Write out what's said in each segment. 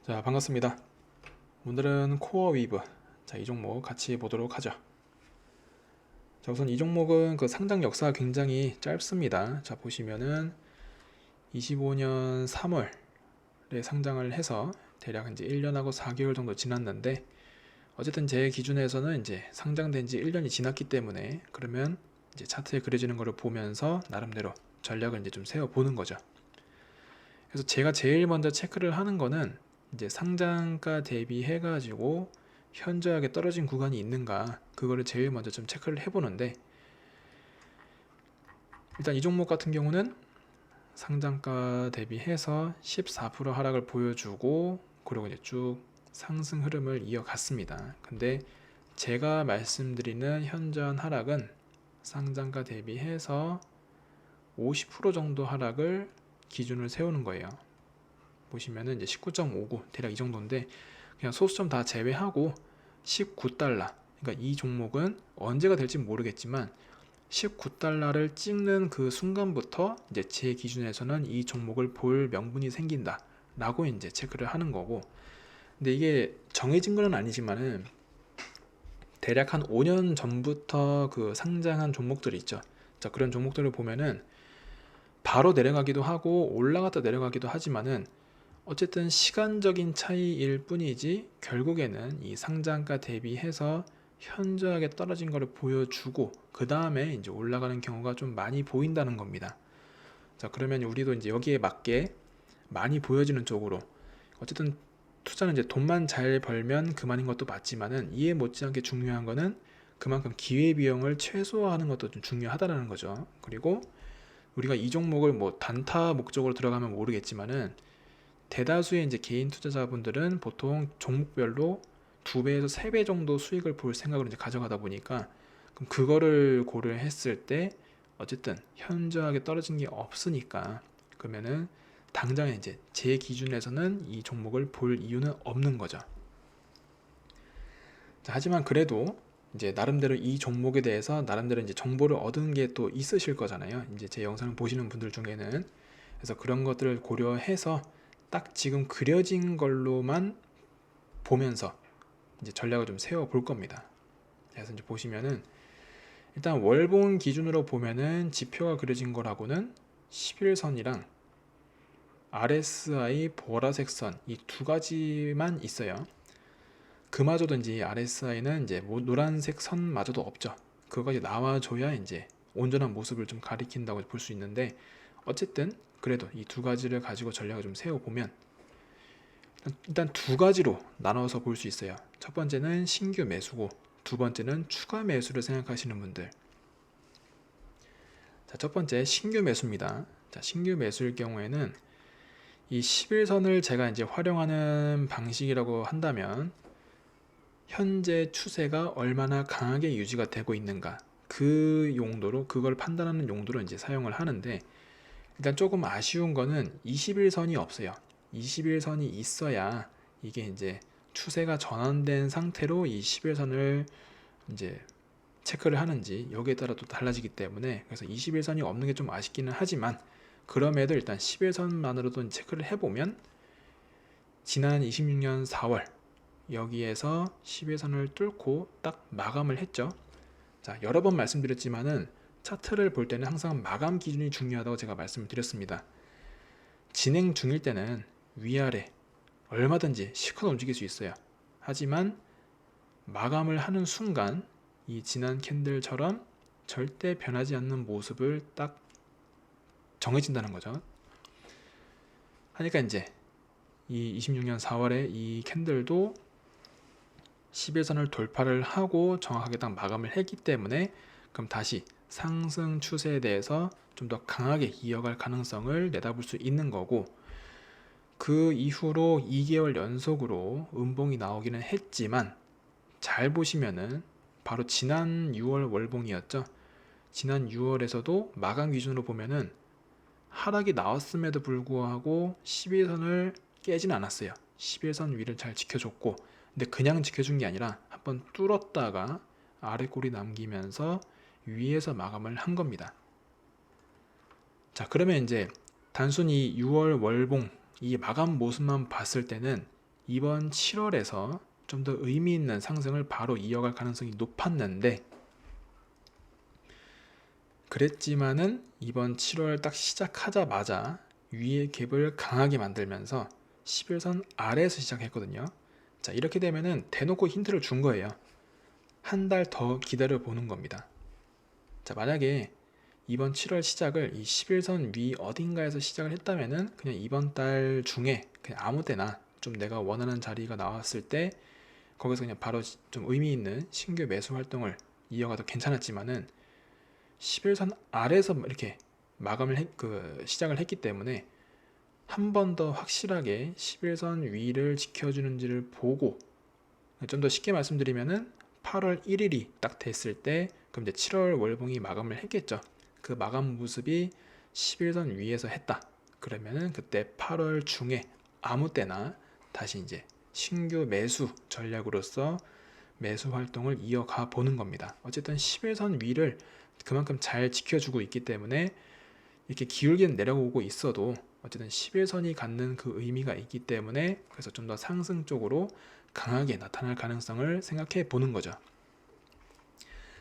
자, 반갑습니다. 오늘은 코어 위브, 이 종목 같이 보도록 하죠. 자, 우선 이 종목은 그 상장 역사가 굉장히 짧습니다. 자, 보시면은 25년 3월에 상장을 해서 대략 이제 1년하고 4개월 정도 지났는데, 어쨌든 제 기준에서는 이제 상장된 지 1년이 지났기 때문에, 그러면 이제 차트에 그려지는 거를 보면서 나름대로 전략을 이제 좀 세워 보는 거죠. 그래서 제가 제일 먼저 체크를 하는 거는 이제 상장가 대비해 가지고 현저하게 떨어진 구간이 있는가, 그거를 제일 먼저 좀 체크를 해보는데, 일단 이 종목 같은 경우는 상장가 대비해서 14% 하락을 보여주고, 그리고 이제 쭉 상승 흐름을 이어갔습니다. 근데 제가 말씀드리는 현저한 하락은 상장가 대비해서 50% 정도 하락을 기준을 세우는 거예요. 보시면은 이제 19.59 대략 이 정도인데, 그냥 소수점 다 제외하고 19달러, 그러니까 이 종목은 언제가 될지 모르겠지만 19달러를 찍는 그 순간부터 이제 제 기준에서는 이 종목을 볼 명분이 생긴다 라고 이제 체크를 하는 거고, 근데 이게 정해진 건 아니지만은 대략 한 5년 전부터 그 상장한 종목들이 있죠. 자, 그런 종목들을 보면은 바로 내려가기도 하고 올라갔다 내려가기도 하지만은 어쨌든 시간적인 차이일 뿐이지, 결국에는 이 상장가 대비해서 현저하게 떨어진 것을 보여주고 그 다음에 이제 올라가는 경우가 좀 많이 보인다는 겁니다. 자, 그러면 우리도 이제 여기에 맞게 많이 보여지는 쪽으로, 어쨌든 투자는 이제 돈만 잘 벌면 그만인 것도 맞지만은, 이에 못지않게 중요한 거는 그만큼 기회비용을 최소화하는 것도 좀 중요하다는 거죠. 그리고 우리가 이 종목을 뭐 단타 목적으로 들어가면 모르겠지만은, 대다수의 이제 개인 투자자분들은 보통 종목별로 2배에서 3배 정도 수익을 볼 생각으로 이제 가져가다 보니까, 그럼 그거를 고려했을 때 어쨌든 현저하게 떨어진 게 없으니까, 그러면은 당장에 이제 제 기준에서는 이 종목을 볼 이유는 없는 거죠. 자, 하지만 그래도 이제 나름대로 이 종목에 대해서 나름대로 이제 정보를 얻은 게 또 있으실 거잖아요. 이제 제 영상을 보시는 분들 중에는. 그래서 그런 것들을 고려해서 딱 지금 그려진 걸로만 보면서 이제 전략을 좀 세워 볼 겁니다. 그래서 이제 보시면은 일단 월봉 기준으로 보면은 지표가 그려진 거라고는 11선이랑 RSI 보라색 선, 이 두 가지만 있어요. 그마저도 이제 RSI는 이제 노란색 선마저도 없죠. 그거까지 나와줘야 이제 온전한 모습을 좀 가리킨다고 볼 수 있는데, 어쨌든 그래도 이 두 가지를 가지고 전략을 좀 세워보면 일단 두 가지로 나눠서 볼 수 있어요. 첫 번째는 신규 매수고, 두 번째는 추가 매수를 생각하시는 분들. 자, 첫 번째 신규 매수입니다. 자, 신규 매수일 경우에는 이 11선을 제가 이제 활용하는 방식이라고 한다면, 현재 추세가 얼마나 강하게 유지가 되고 있는가, 그 용도로, 그걸 판단하는 용도로 이제 사용을 하는데, 일단 조금 아쉬운 거는 21선이 없어요. 21선이 있어야 이게 이제 추세가 전환된 상태로 이 11선을 이제 체크를 하는지 여기에 따라 또 달라지기 때문에, 그래서 21선이 없는 게 좀 아쉽기는 하지만, 그럼에도 일단 11선만으로도 체크를 해보면 지난 26년 4월 여기에서 11선을 뚫고 딱 마감을 했죠. 자, 여러 번 말씀드렸지만은 차트를 볼 때는 항상 마감 기준이 중요하다고 제가 말씀을 드렸습니다. 진행 중일 때는 위아래 얼마든지 실컷 움직일 수 있어요. 하지만 마감을 하는 순간 이 진한 캔들처럼 절대 변하지 않는 모습을 딱 정해진다는 거죠. 하니까 이제 이 26년 4월에 이 캔들도 11선을 돌파를 하고 정확하게 딱 마감을 했기 때문에, 그럼 다시 상승 추세에 대해서 좀 더 강하게 이어갈 가능성을 내다볼 수 있는 거고, 그 이후로 2개월 연속으로 음봉이 나오기는 했지만, 잘 보시면은 바로 지난 6월 월봉이었죠. 지난 6월에서도 마감 기준으로 보면은 하락이 나왔음에도 불구하고 11선을 깨진 않았어요. 11선 위를 잘 지켜줬고, 근데 그냥 지켜준 게 아니라 한번 뚫었다가 아래 꼬리 남기면서 위에서 마감을 한 겁니다. 자, 그러면 이제 단순히 6월 월봉 이 마감 모습만 봤을 때는 이번 7월에서 좀 더 의미 있는 상승을 바로 이어갈 가능성이 높았는데, 그랬지만은 이번 7월 딱 시작하자마자 위의 갭을 강하게 만들면서 11선 아래에서 시작했거든요. 자, 이렇게 되면은 대놓고 힌트를 준 거예요. 한 달 더 기다려 보는 겁니다. 자, 만약에 이번 7월 시작을 이 11선 위 어딘가에서 시작을 했다면은 그냥 이번 달 중에 그냥 아무 때나 좀 내가 원하는 자리가 나왔을 때 거기서 그냥 바로 좀 의미 있는 신규 매수 활동을 이어가도 괜찮았지만은 11선 아래에서 이렇게 시작을 했기 때문에 한 번 더 확실하게 11선 위를 지켜주는지를 보고, 좀 더 쉽게 말씀드리면은 8월 1일이 딱 됐을 때 그럼 이제 7월 월봉이 마감을 했겠죠. 그 마감 모습이 11선 위에서 했다. 그러면은 그때 8월 중에 아무 때나 다시 이제 신규 매수 전략으로서 매수 활동을 이어가 보는 겁니다. 어쨌든 11선 위를 그만큼 잘 지켜주고 있기 때문에 이렇게 기울기는 내려오고 있어도 어쨌든 11선이 갖는 그 의미가 있기 때문에 그래서 좀 더 상승 쪽으로 강하게 나타날 가능성을 생각해 보는 거죠.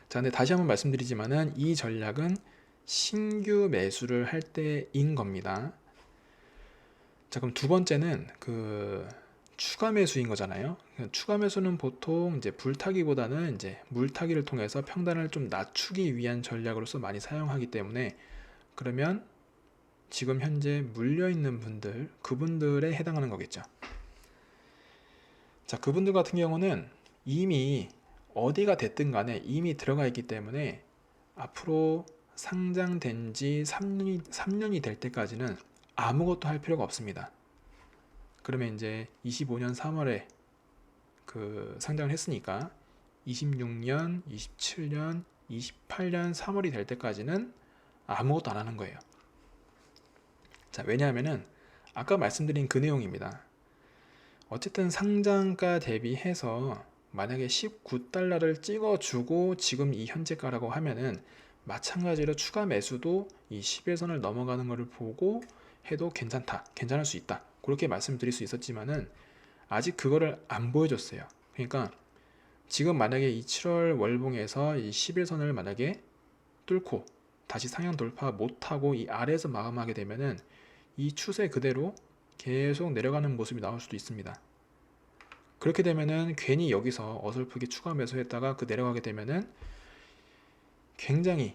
자, 근데 다시 한번 말씀드리지만은 이 전략은 신규 매수를 할 때인 겁니다. 자, 그럼 두 번째는 추가 매수인 거잖아요. 추가 매수는 보통 이제 불타기보다는 이제 물타기를 통해서 평단을 좀 낮추기 위한 전략으로서 많이 사용하기 때문에, 그러면 지금 현재 물려 있는 분들, 그분들에 해당하는 거겠죠. 자, 그분들 같은 경우는 이미 어디가 됐든 간에 이미 들어가 있기 때문에 앞으로 상장된 지 3년이 될 때까지는 아무것도 할 필요가 없습니다. 그러면 이제 25년 3월에 상장을 했으니까 26년, 27년, 28년 3월이 될 때까지는 아무것도 안 하는 거예요. 자, 왜냐하면은 아까 말씀드린 그 내용입니다. 어쨌든 상장가 대비해서 만약에 19달러를 찍어주고 지금 이 현재가라고 하면은 마찬가지로 추가 매수도 이 11선을 넘어가는 것을 보고 해도 괜찮을 수 있다, 그렇게 말씀드릴 수 있었지만은 아직 그거를 안 보여줬어요. 그러니까 지금 만약에 이 7월 월봉에서 이 11선을 만약에 뚫고 다시 상향 돌파 못하고 이 아래에서 마감하게 되면은 이 추세 그대로 계속 내려가는 모습이 나올 수도 있습니다. 그렇게 되면은 괜히 여기서 어설프게 추가 매수했다가 내려가게 되면은 굉장히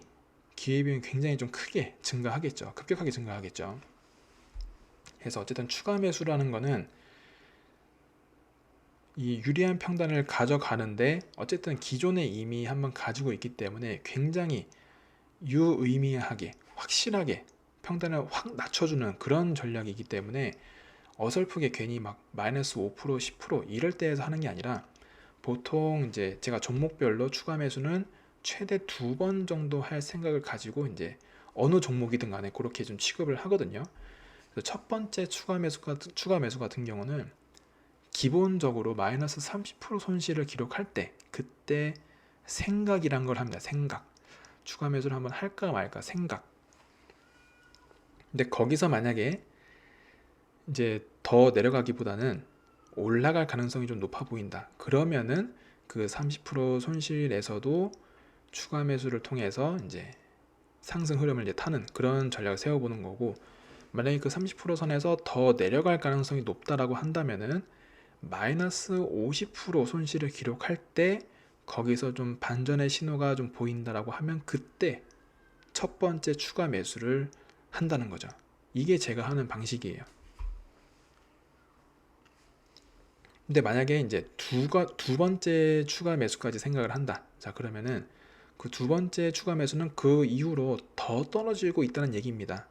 기회비용이 굉장히 좀 크게 증가하겠죠. 급격하게 증가하겠죠. 그래서 어쨌든 추가 매수라는 거는 이 유리한 평단을 가져가는데 어쨌든 기존에 이미 한번 가지고 있기 때문에 굉장히 유의미하게 확실하게 평단을 확 낮춰주는 그런 전략이기 때문에 어설프게 괜히 막 마이너스 5%, 10% 이럴 때에서 하는 게 아니라 보통 이제 제가 종목별로 추가 매수는 최대 2번 정도 할 생각을 가지고 이제 어느 종목이든 간에 그렇게 좀 취급을 하거든요. 그래서 첫 번째 추가 매수 같은 경우는 기본적으로 마이너스 30% 손실을 기록할 때 그때 생각이란 걸 합니다. 생각. 추가 매수를 한번 할까 말까 생각. 근데 거기서 만약에 이제 더 내려가기보다는 올라갈 가능성이 좀 높아 보인다. 그러면은 그 30% 손실에서도 추가 매수를 통해서 이제 상승 흐름을 이제 타는 그런 전략을 세워보는 거고, 만약에 그 30% 선에서 더 내려갈 가능성이 높다라고 한다면은 마이너스 50% 손실을 기록할 때 거기서 좀 반전의 신호가 좀 보인다라고 하면 그때 첫 번째 추가 매수를 한다는 거죠. 이게 제가 하는 방식이에요. 근데 만약에 이제 두 번째 추가 매수까지 생각을 한다. 자, 그러면은 그 두 번째 추가 매수는 그 이후로 더 떨어지고 있다는 얘기입니다.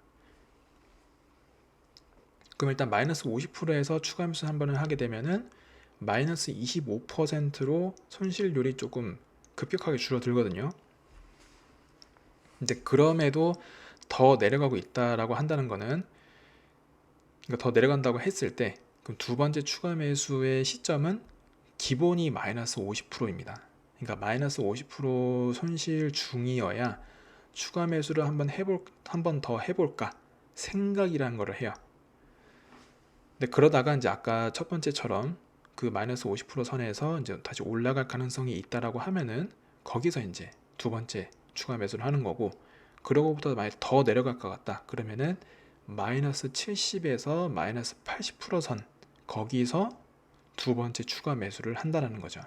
그럼 일단 마이너스 50%에서 추가 매수 한 번을 하게 되면은 마이너스 25%로 손실률이 조금 급격하게 줄어들거든요. 근데 그럼에도 더 내려가고 있다라고 한다는 거는, 그러니까 더 내려간다고 했을 때 그럼 두 번째 추가 매수의 시점은 기본이 마이너스 50%입니다. 그러니까 마이너스 50% 손실 중이어야 추가 매수를 한 번 더 해볼까 생각이라는 거를 해요. 근데 그러다가 이제 아까 첫 번째처럼 그 마이너스 50% 선에서 이제 다시 올라갈 가능성이 있다라고 하면은 거기서 이제 두 번째 추가 매수를 하는 거고, 그러고부터 만약 더 내려갈 것 같다 그러면은 마이너스 70에서 마이너스 80%선 거기서 두 번째 추가 매수를 한다는 거죠.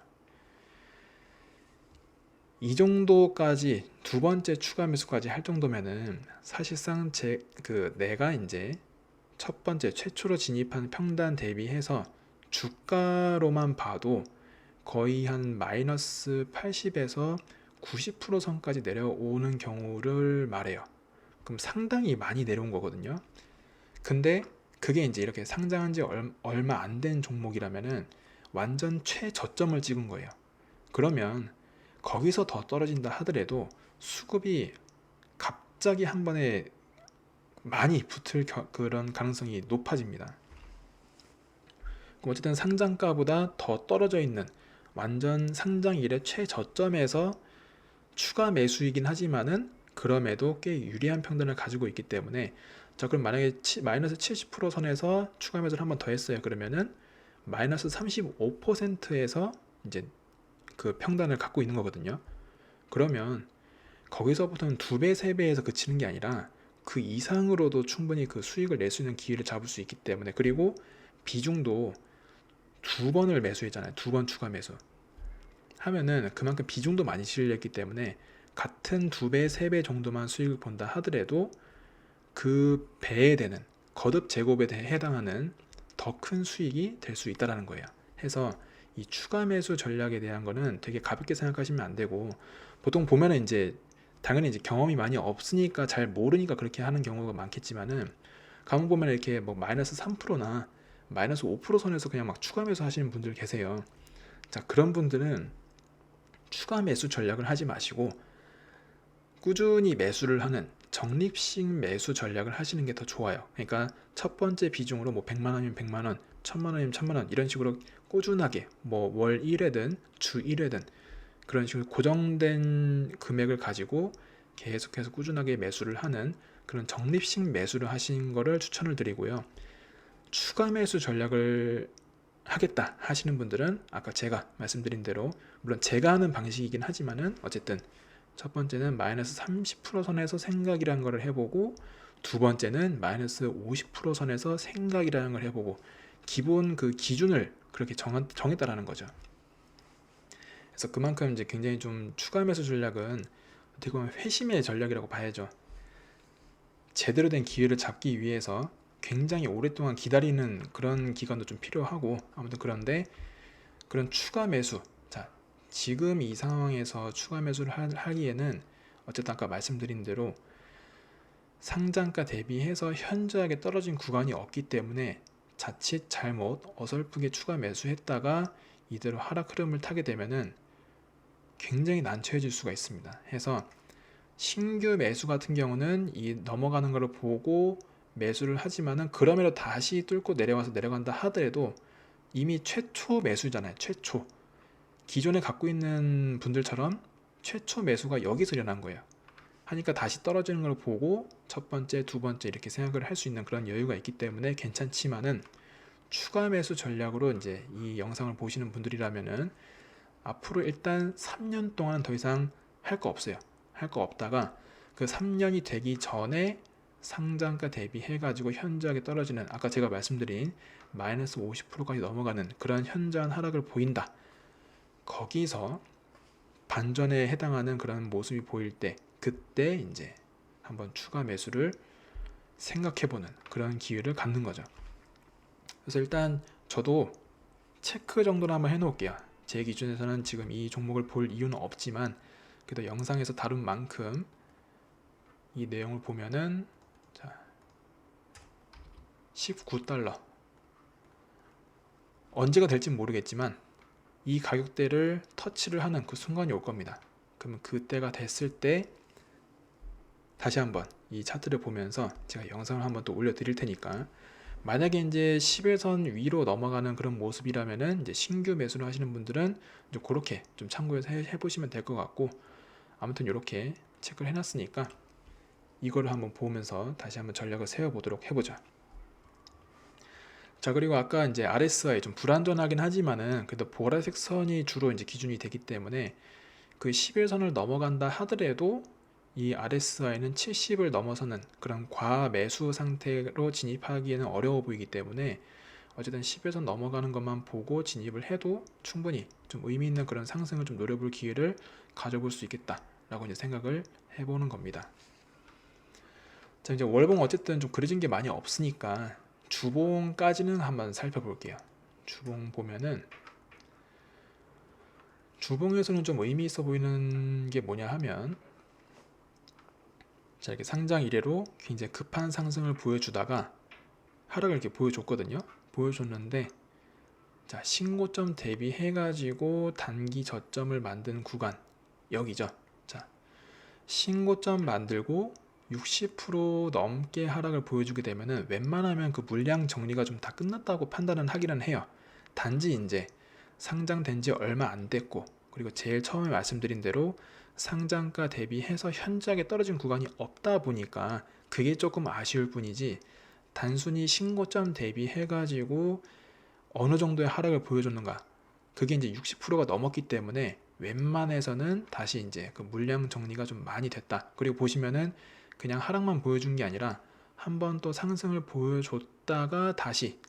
이 정도까지 두 번째 추가 매수까지 할 정도면은 사실상 내가 이제 첫 번째 최초로 진입한 평단 대비해서 주가로만 봐도 거의 한 마이너스 80에서 90% 선까지 내려오는 경우를 말해요. 그럼 상당히 많이 내려온 거거든요. 근데 그게 이제 이렇게 상장한 지 얼마 안 된 종목이라면은 완전 최저점을 찍은 거예요. 그러면 거기서 더 떨어진다 하더라도 수급이 갑자기 한 번에 많이 붙을 그런 가능성이 높아집니다. 그럼 어쨌든 상장가보다 더 떨어져 있는 완전 상장 이래 최저점에서 추가 매수이긴 하지만은 그럼에도 꽤 유리한 평단을 가지고 있기 때문에, 자 그럼 만약에 마이너스 70% 선에서 추가 매수를 한 번 더 했어요. 그러면은 마이너스 35%에서 이제 그 평단을 갖고 있는 거거든요. 그러면 거기서부터는 2배, 3배에서 그치는 게 아니라 그 이상으로도 충분히 그 수익을 낼 수 있는 기회를 잡을 수 있기 때문에, 그리고 비중도 2번을 매수했잖아요. 2번 추가 매수 하면은 그만큼 비중도 많이 실렸기 때문에 같은 2배, 3배 정도만 수익을 본다 하더라도 그 배에 되는 거듭 제곱에 해당하는 더 큰 수익이 될 수 있다는 거예요. 해서 이 추가 매수 전략에 대한 거는 되게 가볍게 생각하시면 안 되고, 보통 보면은 이제 당연히 이제 경험이 많이 없으니까 잘 모르니까 그렇게 하는 경우가 많겠지만은, 가만 보면 이렇게 뭐 마이너스 3%나 마이너스 5% 선에서 그냥 막 추가 매수 하시는 분들 계세요. 자, 그런 분들은 추가 매수 전략을 하지 마시고 꾸준히 매수를 하는 적립식 매수 전략을 하시는 게 더 좋아요. 그러니까 첫 번째 비중으로 뭐 100만 원이면 100만 원, 1000만 원이면 1000만 원 이런 식으로 꾸준하게 뭐 월 1회든 주 1회든 그런 식으로 고정된 금액을 가지고 계속해서 꾸준하게 매수를 하는 그런 적립식 매수를 하시는 거를 추천을 드리고요. 추가 매수 전략을 하겠다 하시는 분들은 아까 제가 말씀드린 대로, 물론 제가 하는 방식이긴 하지만은 어쨌든 첫 번째는 마이너스 30% 선에서 생각이라는 걸 해보고, 두 번째는 마이너스 50% 선에서 생각이라는 걸 해보고, 기본 그 기준을 그렇게 정했다라는 거죠. 그래서 그만큼 이제 굉장히 좀 추가 매수 전략은 어떻게 보면 회심의 전략이라고 봐야죠. 제대로 된 기회를 잡기 위해서 굉장히 오랫동안 기다리는 그런 기간도 좀 필요하고, 아무튼 그런데 그런 추가 매수, 자 지금 이 상황에서 추가 매수를 하기에는 어쨌든 아까 말씀드린 대로 상장가 대비해서 현저하게 떨어진 구간이 없기 때문에 자칫 잘못 어설프게 추가 매수했다가 이대로 하락 흐름을 타게 되면은 굉장히 난처해질 수가 있습니다. 해서 신규 매수 같은 경우는 이 넘어가는 걸 보고 매수를 하지만은 그럼에도 다시 뚫고 내려간다 하더라도 이미 최초 매수잖아요. 최초 기존에 갖고 있는 분들처럼 최초 매수가 여기서 일어난 거예요. 하니까 다시 떨어지는 걸 보고 첫 번째, 두 번째 이렇게 생각을 할 수 있는 그런 여유가 있기 때문에 괜찮지만은, 추가 매수 전략으로 이제 이 영상을 보시는 분들이라면은 앞으로 일단 3년 동안 더 이상 할 거 없어요. 할 거 없다가 그 3년이 되기 전에 상장가 대비해 가지고 현저하게 떨어지는, 아까 제가 말씀드린 마이너스 50%까지 넘어가는 그런 현저한 하락을 보인다. 거기서 반전에 해당하는 그런 모습이 보일 때, 그때 이제 한번 추가 매수를 생각해보는 그런 기회를 갖는 거죠. 그래서 일단 저도 체크 정도는 한번 해놓을게요. 제 기준에서는 지금 이 종목을 볼 이유는 없지만 그래도 영상에서 다룬 만큼 이 내용을 보면은, 자, 19달러 언제가 될진 모르겠지만 이 가격대를 터치를 하는 그 순간이 올 겁니다. 그러면 그때가 됐을 때 다시 한번 이 차트를 보면서 제가 영상을 한번 또 올려 드릴 테니까, 만약에 이제 10일선 위로 넘어가는 그런 모습이라면은 이제 신규 매수를 하시는 분들은 이제 그렇게 좀 참고해서 해보시면 될 것 같고, 아무튼 이렇게 체크를 해놨으니까 이거를 한번 보면서 다시 한번 전략을 세워보도록 해보죠. 자, 그리고 아까 이제 RSI 좀 불안전하긴 하지만은 그래도 보라색 선이 주로 이제 기준이 되기 때문에 그 11선을 넘어간다 하더라도 이 RSI는 70을 넘어서는 그런 과매수 상태로 진입하기에는 어려워 보이기 때문에 어쨌든 11선 넘어가는 것만 보고 진입을 해도 충분히 좀 의미 있는 그런 상승을 좀 노려볼 기회를 가져볼 수 있겠다라고 이제 생각을 해보는 겁니다. 자, 이제 월봉 어쨌든 좀 그려진 게 많이 없으니까 주봉까지는 한번 살펴볼게요. 주봉 보면은 주봉에서는 좀 의미 있어 보이는 게 뭐냐 하면, 자, 이렇게 상장 이래로 굉장히 급한 상승을 보여주다가 하락을 이렇게 보여줬거든요. 보여줬는데, 자, 신고점 대비해 가지고 단기 저점을 만든 구간 여기죠. 자, 신고점 만들고 60% 넘게 하락을 보여주게 되면은 웬만하면 그 물량 정리가 좀 다 끝났다고 판단은 하기는 해요. 단지 이제 상장된 지 얼마 안 됐고, 그리고 제일 처음에 말씀드린 대로 상장가 대비해서 현저하게 떨어진 구간이 없다 보니까 그게 조금 아쉬울 뿐이지, 단순히 신고점 대비해 가지고 어느 정도의 하락을 보여줬는가, 그게 이제 60%가 넘었기 때문에 웬만해서는 다시 이제 그 물량 정리가 좀 많이 됐다. 그리고 보시면은 그냥 하락만 보여준 게 아니라 한 번 또 상승을 보여줬다가 다시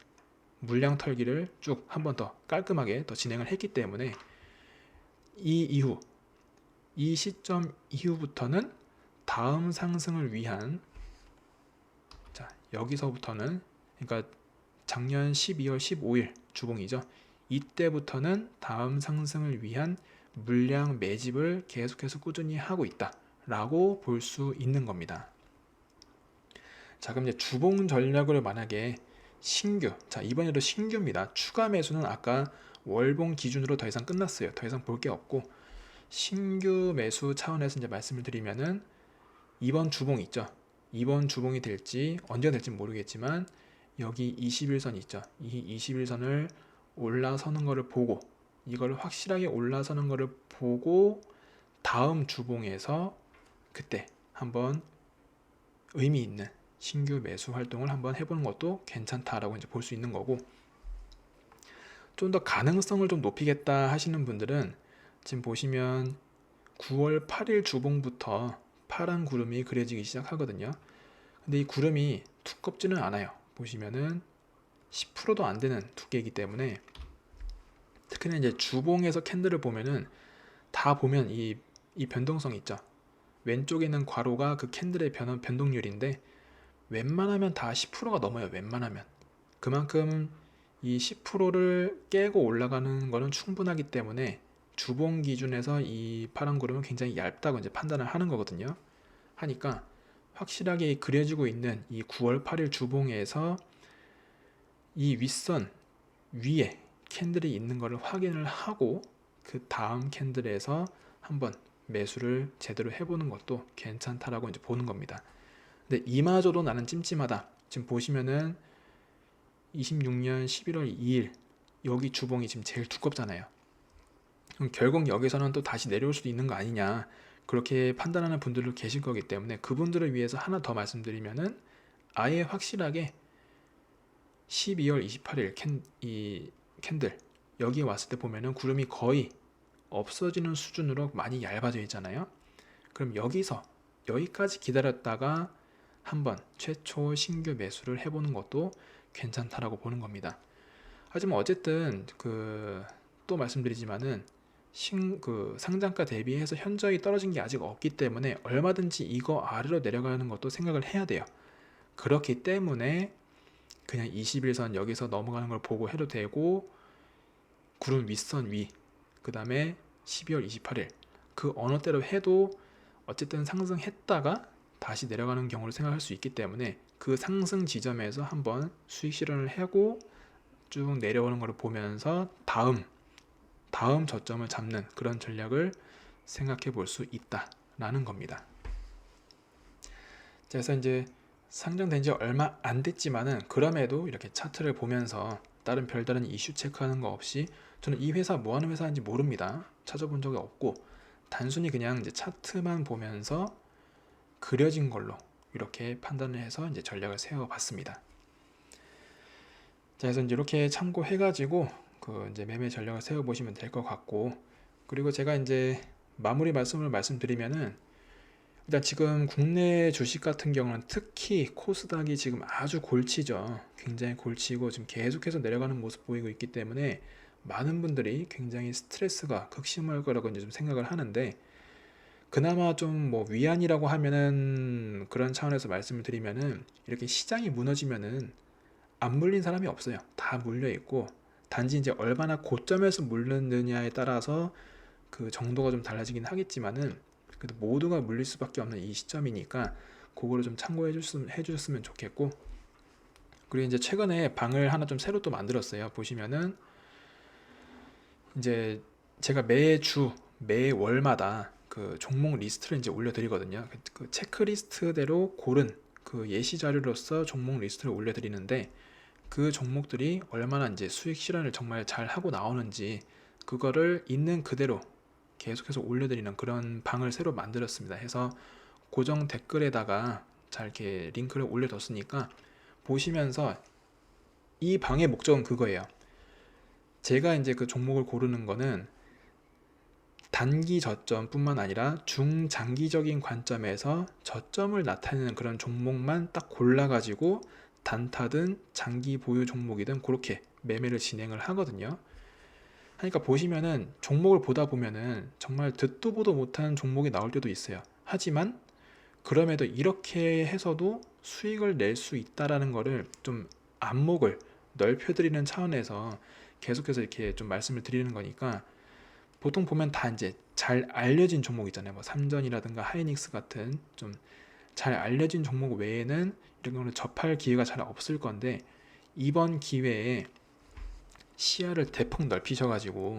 물량 털기를 쭉 한 번 더 깔끔하게 더 진행을 했기 때문에 이 시점 이후부터는 다음 상승을 위한, 자, 여기서부터는, 그러니까 작년 12월 15일 주봉이죠. 이때부터는 다음 상승을 위한 물량 매집을 계속해서 꾸준히 하고 있다 라고 볼 수 있는 겁니다. 자, 그럼 이제 주봉 전략을 만약에 신규, 자, 이번에도 신규입니다. 추가 매수는 아까 월봉 기준으로 더 이상 끝났어요. 더 이상 볼 게 없고, 신규 매수 차원에서 이제 말씀을 드리면은 이번 주봉 있죠. 이번 주봉이 될지 언제 될지 모르겠지만 여기 21선 있죠. 이 21선을 올라서는 거를 보고, 이걸 확실하게 올라서는 거를 보고 다음 주봉에서 그때 한번 의미 있는 신규 매수 활동을 한번 해보는 것도 괜찮다라고 이제 볼 수 있는 거고, 좀 더 가능성을 좀 높이겠다 하시는 분들은 지금 보시면 9월 8일 주봉부터 파란 구름이 그려지기 시작하거든요. 근데 이 구름이 두껍지는 않아요. 보시면은 10%도 안 되는 두께이기 때문에, 특히나 이제 주봉에서 캔들을 보면은 다 보면 이 변동성이 있죠. 왼쪽에 있는 괄호가 그 캔들의 변동률인데 웬만하면 다 10%가 넘어요. 웬만하면. 그만큼 이 10%를 깨고 올라가는 거는 충분하기 때문에 주봉 기준에서 이 파란 구름은 굉장히 얇다고 이제 판단을 하는 거거든요. 하니까 확실하게 그려지고 있는 이 9월 8일 주봉에서 이 윗선 위에 캔들이 있는 것을 확인을 하고 그 다음 캔들에서 한번 매수를 제대로 해보는 것도 괜찮다라고 이제 보는 겁니다. 근데 이마저도 나는 찜찜하다. 지금 보시면은 26년 11월 2일 여기 주봉이 지금 제일 두껍잖아요. 그럼 결국 여기서는 또 다시 내려올 수도 있는 거 아니냐, 그렇게 판단하는 분들도 계실 거기 때문에 그분들을 위해서 하나 더 말씀드리면은 아예 확실하게 12월 28일 이 캔들 여기에 왔을 때 보면은 구름이 거의 없어지는 수준으로 많이 얇아져 있잖아요. 그럼 여기까지 기다렸다가 한번 최초 신규 매수를 해보는 것도 괜찮다라고 보는 겁니다. 하지만 어쨌든 또 말씀드리지만은 상장가 대비해서 현저히 떨어진 게 아직 없기 때문에 얼마든지 이거 아래로 내려가는 것도 생각을 해야 돼요. 그렇기 때문에 그냥 21선 여기서 넘어가는 걸 보고 해도 되고, 구름 윗선 위, 그 다음에 12월 28일 그 어느 때로 해도 어쨌든 상승했다가 다시 내려가는 경우를 생각할 수 있기 때문에 그 상승 지점에서 한번 수익 실현을 하고 쭉 내려오는 것을 보면서 다음 저점을 잡는 그런 전략을 생각해 볼 수 있다라는 겁니다. 그래서 이제 상장된 지 얼마 안 됐지만은 그럼에도 이렇게 차트를 보면서 별다른 이슈 체크하는 거 없이, 저는 이 회사 뭐 하는 회사인지 모릅니다. 찾아본 적이 없고 단순히 그냥 이제 차트만 보면서 그려진 걸로 이렇게 판단을 해서 이제 전략을 세워 봤습니다. 자, 그래서 이제 이렇게 참고해가지고 그 이제 매매 전략을 세워보시면 될 것 같고, 그리고 제가 이제 마무리 말씀드리면은 일단 지금 국내 주식 같은 경우는 특히 코스닥이 지금 아주 골치죠. 굉장히 골치고 지금 계속해서 내려가는 모습 보이고 있기 때문에 많은 분들이 굉장히 스트레스가 극심할 거라고 이제 좀 생각을 하는데, 그나마 좀 뭐 위안이라고 하면은 그런 차원에서 말씀을 드리면은 이렇게 시장이 무너지면은 안 물린 사람이 없어요. 다 물려 있고, 단지 이제 얼마나 고점에서 물렸느냐에 따라서 그 정도가 좀 달라지긴 하겠지만은 그래도 모두가 물릴 수밖에 없는 이 시점이니까 그거를 좀 참고해 주셨으면 좋겠고, 그리고 이제 최근에 방을 하나 좀 새로 또 만들었어요. 보시면은 이제 제가 매주 매월마다 그 종목 리스트를 이제 올려드리거든요. 그 체크리스트대로 고른 그 예시 자료로서 종목 리스트를 올려드리는데, 그 종목들이 얼마나 이제 수익 실현을 정말 잘 하고 나오는지 그거를 있는 그대로 계속해서 올려드리는 그런 방을 새로 만들었습니다. 해서 고정 댓글에다가 잘 이렇게 링크를 올려뒀으니까 보시면서, 이 방의 목적은 그거예요. 제가 이제 그 종목을 고르는 거는 단기 저점뿐만 아니라 중장기적인 관점에서 저점을 나타내는 그런 종목만 딱 골라가지고 단타든 장기 보유 종목이든 그렇게 매매를 진행을 하거든요. 하니까 보시면은 종목을 보다 보면은 정말 듣도 보도 못한 종목이 나올 때도 있어요. 하지만 그럼에도 이렇게 해서도 수익을 낼 수 있다라는 거를 좀 안목을 넓혀드리는 차원에서 계속해서 이렇게 좀 말씀을 드리는 거니까, 보통 보면 다 이제 잘 알려진 종목 있잖아요. 뭐 삼전이라든가 하이닉스 같은 좀 잘 알려진 종목 외에는 이런 거는 접할 기회가 잘 없을 건데, 이번 기회에 시야를 대폭 넓히셔가지고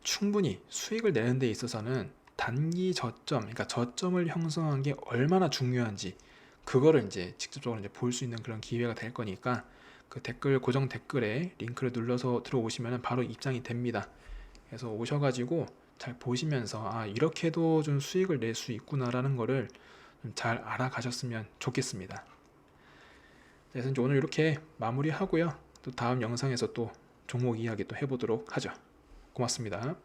충분히 수익을 내는 데 있어서는 단기 저점, 그러니까 저점을 형성한 게 얼마나 중요한지 그거를 이제 직접적으로 이제 볼 수 있는 그런 기회가 될 거니까, 그 댓글 고정 댓글에 링크를 눌러서 들어오시면 바로 입장이 됩니다. 그래서 오셔가지고 잘 보시면서 아, 이렇게도 좀 수익을 낼 수 있구나라는 거를 좀 잘 알아가셨으면 좋겠습니다. 그래서 이제 오늘 이렇게 마무리하고요. 또 다음 영상에서 또 종목 이야기 또 해보도록 하죠. 고맙습니다.